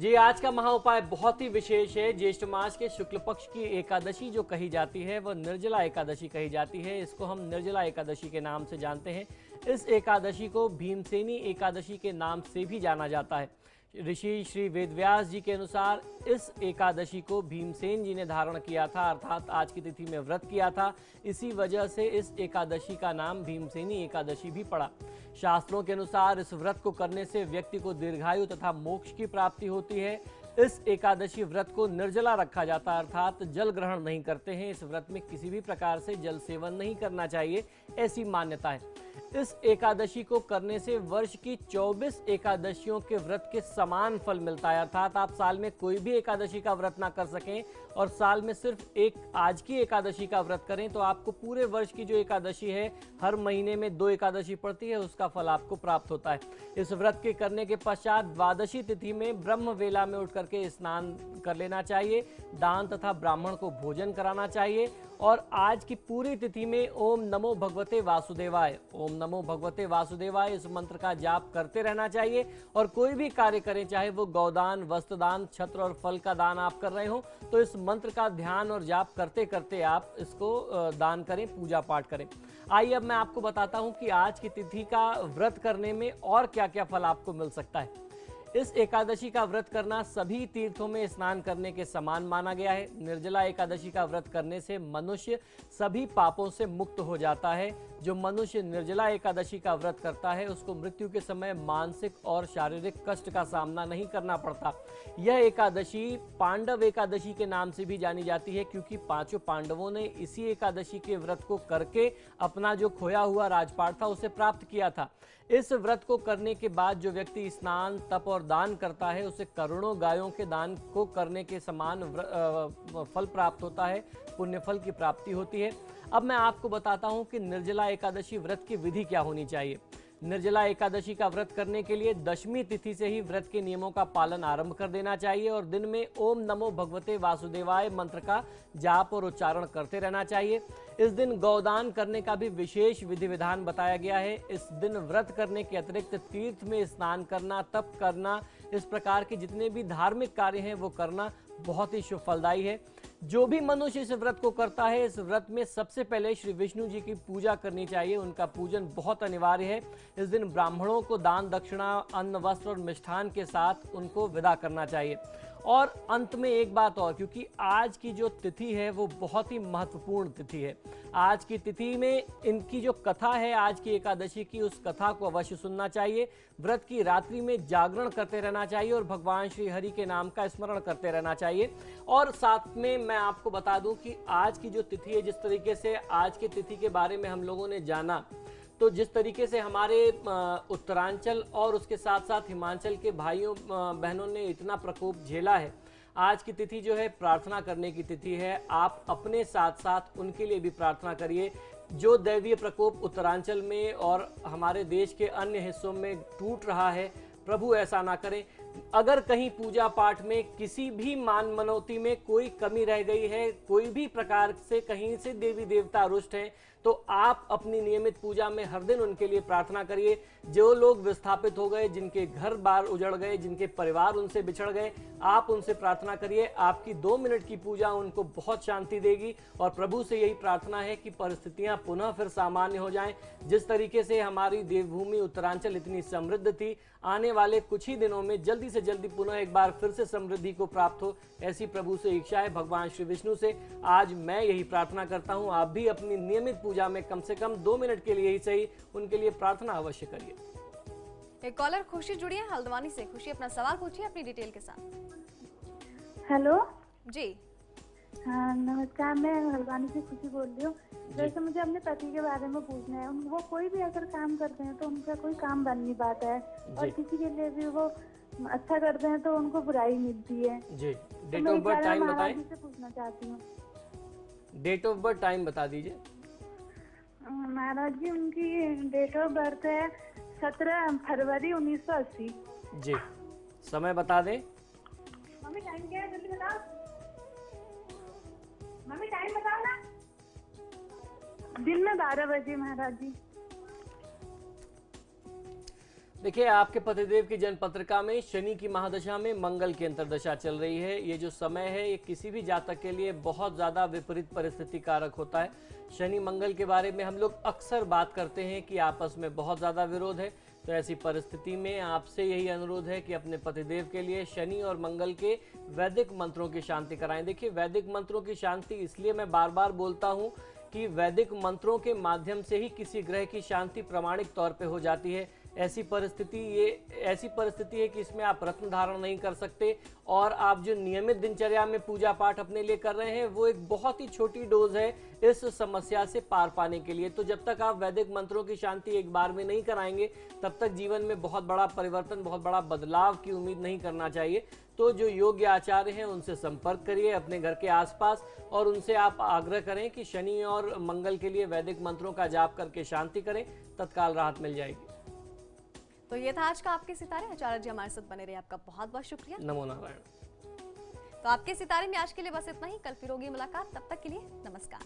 जी, आज का महाउपाय बहुत ही विशेष है। ज्येष्ठ मास के शुक्ल पक्ष की एकादशी जो कही जाती है वह निर्जला एकादशी कही जाती है। इसको हम निर्जला एकादशी के नाम से जानते हैं। इस एकादशी को भीमसेनी एकादशी के नाम से भी जाना जाता है। ऋषि श्री वेदव्यास जी के अनुसार इस एकादशी को भीमसेन जी ने धारण किया था, अर्थात आज की तिथि में व्रत किया था। इसी वजह से इस एकादशी का नाम भीमसेनी एकादशी भी पड़ा। शास्त्रों के अनुसार इस व्रत को करने से व्यक्ति को दीर्घायु तथा मोक्ष की प्राप्ति होती है। इस एकादशी व्रत को निर्जला रखा जाता है, अर्थात जल ग्रहण नहीं करते हैं। इस व्रत में किसी भी प्रकार से जल सेवन नहीं करना चाहिए, ऐसी मान्यता है। इस एकादशी को करने से वर्ष की 24 एकादशियों के व्रत के समान फल मिलता है, अर्थात आप साल में कोई भी एकादशी का व्रत ना कर सकें और साल में सिर्फ एक आज की एकादशी का व्रत करें तो आपको पूरे वर्ष की जो एकादशी है, हर महीने में 2 एकादशी पड़ती है, उसका फल आपको प्राप्त होता है। इस व्रत के करने के पश्चात द्वादशी तिथि में ब्रह्म वेला में उठ करके स्नान कर लेना चाहिए, दान तथा ब्राह्मण को भोजन कराना चाहिए और आज की पूरी तिथि में ओम नमो भगवते वासुदेवाय, ओम नमो भगवते वासुदेवाय इस मंत्र का जाप करते रहना चाहिए। और कोई भी कार्य करें, चाहे वो गौदान, वस्त्रदान, छत्र और फल का दान आप कर रहे हो, तो इस मंत्र का ध्यान और जाप करते करते आप इसको दान करें, पूजा पाठ करें। आइए अब मैं आपको बताता हूं कि आज की तिथि का व्रत करने में और क्या क्या फल आपको मिल सकता है। इस एकादशी का व्रत करना सभी तीर्थों में स्नान करने के समान माना गया है। निर्जला एकादशी का व्रत करने से मनुष्य सभी पापों से मुक्त हो जाता है। जो मनुष्य निर्जला एकादशी का व्रत करता है उसको मृत्यु के समय मानसिक और शारीरिक कष्ट का सामना नहीं करना पड़ता। यह एकादशी पांडव एकादशी के नाम से भी जानी जाती है, क्योंकि 5 पांडवों ने इसी एकादशी के व्रत को करके अपना जो खोया हुआ राजपाट था उसे प्राप्त किया था। इस व्रत को करने के बाद जो व्यक्ति स्नान, तप और दान करता है उसे करोड़ों गायों के दान को करने के समान फल प्राप्त होता है, पुण्य फल की प्राप्ति होती है। अब मैं आपको बताता हूं कि निर्जला एकादशी व्रत की विधि क्या होनी चाहिए। निर्जला एकादशी का व्रत करने के लिए दशमी तिथि से ही व्रत के नियमों का पालन आरंभ कर देना चाहिए और दिन में ओम नमो भगवते वासुदेवाय मंत्र का जाप और उच्चारण करते रहना चाहिए। इस दिन गौदान करने का भी विशेष विधि विधान बताया गया है। इस दिन व्रत करने के अतिरिक्त तीर्थ में स्नान करना, तप करना, इस प्रकार के जितने भी धार्मिक कार्य हैं वो करना बहुत ही शुभ फलदायी है। जो भी मनुष्य इस व्रत को करता है, इस व्रत में सबसे पहले श्री विष्णु जी की पूजा करनी चाहिए। उनका पूजन बहुत अनिवार्य है। इस दिन ब्राह्मणों को दान दक्षिणा, अन्न, वस्त्र और मिष्ठान के साथ उनको विदा करना चाहिए। और अंत में एक बात और, क्योंकि आज की जो तिथि है वो बहुत ही महत्वपूर्ण तिथि है। आज की तिथि में इनकी जो कथा है आज की एकादशी की, उस कथा को अवश्य सुनना चाहिए। व्रत की रात्रि में जागरण करते रहना चाहिए और भगवान श्री हरि के नाम का स्मरण करते रहना चाहिए। और साथ में मैं आपको बता दूं कि आज की जो तिथि है, जिस तरीके से आज की तिथि के बारे में हम लोगों ने जाना, तो जिस तरीके से हमारे उत्तरांचल और उसके साथ साथ हिमाचल के भाइयों बहनों ने इतना प्रकोप झेला है, आज की तिथि जो है प्रार्थना करने की तिथि है। आप अपने साथ साथ उनके लिए भी प्रार्थना करिए। जो दैवीय प्रकोप उत्तरांचल में और हमारे देश के अन्य हिस्सों में टूट रहा है, प्रभु ऐसा ना करें। अगर कहीं पूजा पाठ में किसी भी मान मनौती में कोई कमी रह गई है, कोई भी प्रकार से कहीं से देवी देवता रुष्ट हैं, तो आप अपनी नियमित पूजा में हर दिन उनके लिए प्रार्थना करिए। जो लोग विस्थापित हो गए, जिनके घर बार उजड़ गए, जिनके परिवार उनसे बिछड़ गए, आप उनसे प्रार्थना करिए। आपकी 2 मिनट की पूजा उनको बहुत शांति देगी और प्रभु से यही प्रार्थना है कि परिस्थितियां पुनः फिर सामान्य हो जाएं। जिस तरीके से हमारी देवभूमि उत्तरांचल इतनी समृद्ध थी, आने वाले कुछ ही दिनों में जल्दी से जल्दी पुनः एक बार फिर से समृद्धि को प्राप्त हो, ऐसी प्रभु से इच्छा है, भगवान श्री विष्णु से। आज मैं यही प्रार्थना करता हूं। आप भी अपनी नियमित पूजा में कम से कम 2 मिनट के लिए ही सही उनके लिए प्रार्थना अवश्य करिए। एक कॉलर खुशी जुड़ी है हल्द्वानी से। खुशी, अपना सवाल पूछिए अपनी डिटेल के साथ। हेलो जी। हाँ नमस्कार, मैं हल्द्वानी से खुशी बोल रही हूँ। वैसे मुझे अपने पति के बारे में पूछना है। वो कोई भी अगर काम करते हैं तो उनका कोई काम बन नहीं पाता है और किसी के लिए भी वो अच्छा करते हैं तो उनको बुराई मिलती है जी। डेट ऑफ बर्थ टाइम बताएं। से पूछना चाहती हूँ। डेट ऑफ बर्थ टाइम बता दीजिए। महाराज जी, उनकी डेट ऑफ बर्थ है 17 फरवरी 1980। जी, समय बता दें। मम्मी टाइम क्या है, जल्दी बताओ। मम्मी टाइम बताओ ना। दिन में 12 बजे महाराज जी। देखिए, आपके पतिदेव की जन्म पत्रिका में शनि की महादशा में मंगल की अंतर्दशा चल रही है। ये जो समय है ये किसी भी जातक के लिए बहुत ज़्यादा विपरीत परिस्थिति कारक होता है। शनि मंगल के बारे में हम लोग अक्सर बात करते हैं कि आपस में बहुत ज़्यादा विरोध है। तो ऐसी परिस्थिति में आपसे यही अनुरोध है कि अपने पतिदेव के लिए शनि और मंगल के वैदिक मंत्रों की शांति कराएं। देखिए, वैदिक मंत्रों की शांति इसलिए मैं बार बार बोलता हूँ कि वैदिक मंत्रों के माध्यम से ही किसी ग्रह की शांति प्रामाणिक तौर पे हो जाती है। ऐसी परिस्थिति है कि इसमें आप रत्न धारण नहीं कर सकते, और आप जो नियमित दिनचर्या में पूजा पाठ अपने लिए कर रहे हैं वो एक बहुत ही छोटी डोज है इस समस्या से पार पाने के लिए। तो जब तक आप वैदिक मंत्रों की शांति एक बार में नहीं कराएंगे तब तक जीवन में बहुत बड़ा परिवर्तन, बहुत बड़ा बदलाव की उम्मीद नहीं करना चाहिए। तो जो योग्य आचार्य हैं उनसे संपर्क करिए अपने घर के आसपास, और उनसे आप आग्रह करें कि शनि और मंगल के लिए वैदिक मंत्रों का जाप करके शांति करें, तत्काल राहत मिल जाएगी। तो ये था आज का आपके सितारे। आचार्य जी हमारे साथ बने रहे, आपका बहुत बहुत शुक्रिया। नमो नारायण। तो आपके सितारे में आज के लिए बस इतना ही। कल फिर होगी मुलाकात, तब तक के लिए नमस्कार।